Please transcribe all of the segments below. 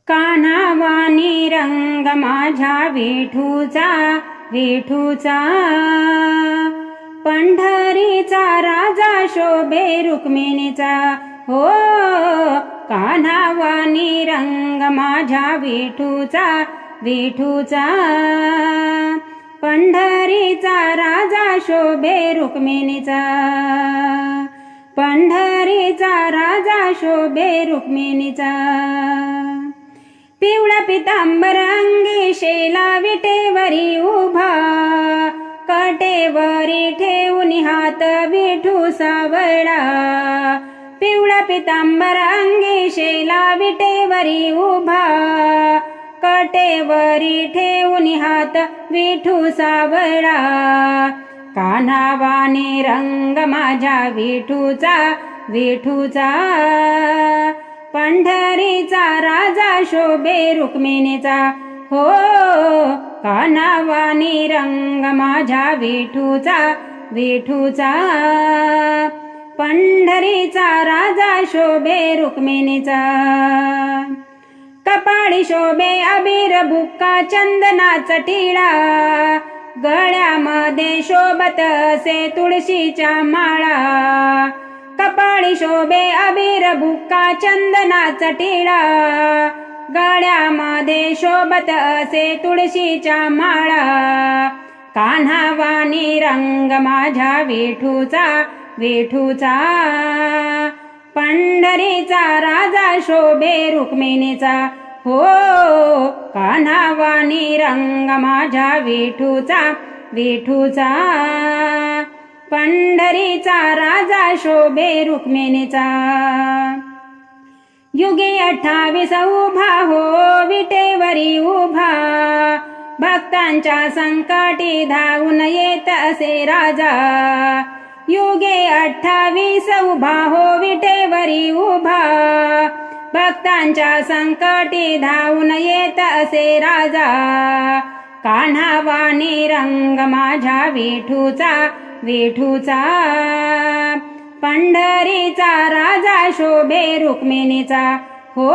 कान्हावाणी रंग माझ्या विठूचा विठूचा, पंढरीचा राजा शोभे रुक्मिणीचा हो. कान्हावाणी रंग माझ्या विठूचा विठूचा, पंढरीचा राजा शोभे रुक्मिणीचा, पंढरीचा राजा शोभे रुक्मिणीचा. पिवळा पितांबर अंगी शेला विटेवरी उभा, कटेवरी ठेवून हात विठू सावळा. पिवळा पितांबर अंगी शेला विटेवरी उभा, कटेवरी ठेवून हात विठू सावळा. कान्हावाणी रंग माझ्या विठूचा विठूचा, पंढरीचा राजा शोभे रुक्मिणीचा हो. कान्हावाणी रंग माझ्या विठूचा विठूचा, पंढरीचा राजा शोभे रुक्मिणीचा. कपाळी शोभे अबीर बुक्का चंदनाचा टिळा, गळ्यामध्ये शोभत असे तुळशीच्या माळा. कपाळी शोभे अबीर बुक्का चंदनाचा टिळा, गळ्यामध्ये शोभत असे तुळशीच्या माळा. कान्हावाणी रंग माझ्या विठूचा विठूचा, पंढरीचा राजा शोभे रुक्मिणीचा हो. कान्हावाणी रंग माझ्या विठूचा विठूचा, पंढरीचा राजा शोभे रुक्मिणीचा. युगे 28 उभा हो विटेवरी उभा, भक्तांच्या संकटी धावून येत असे राजा. युगे 28 उभा हो विटेवरी उभा, भक्तांच्या संकटी धावून येत असे राजा. कान्हावाणी रंग माझ्या विठूचा विठूचा, पंढरीचा राजा शोभे रुक्मिणीचा हो.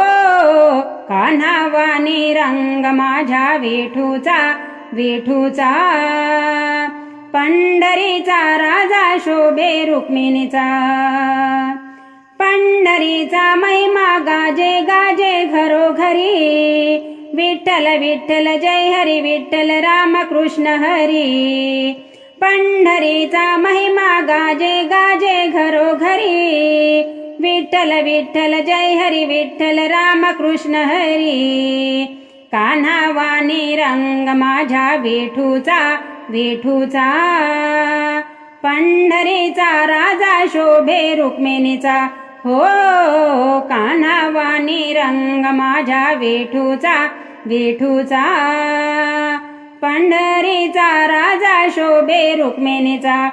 कान्हावाणी रंग माझ्या विठूचा विठूचा, पंढरीचा राजा शोभे रुक्मिणीचा. पंढरीचा महिमा गाजे गाजे घरोघरी, विठ्ठल विठ्ठल जय हरी विठ्ठल रामकृष्ण हरी. पंढरीचा महिमा गाजे गाजे घरोघरी, विठ्ठल विठ्ठल जय हरी विठ्ठल रामकृष्ण हरी. कान्हावाणी रंग माझ्या विठूचा विठूचा, पंढरीचा राजा शोभे रुक्मिणीचा हो. कान्हावाणी रंग माझ्या विठूचा विठूचा, पंढरीचा राजा शोभे रुक्मिणीचा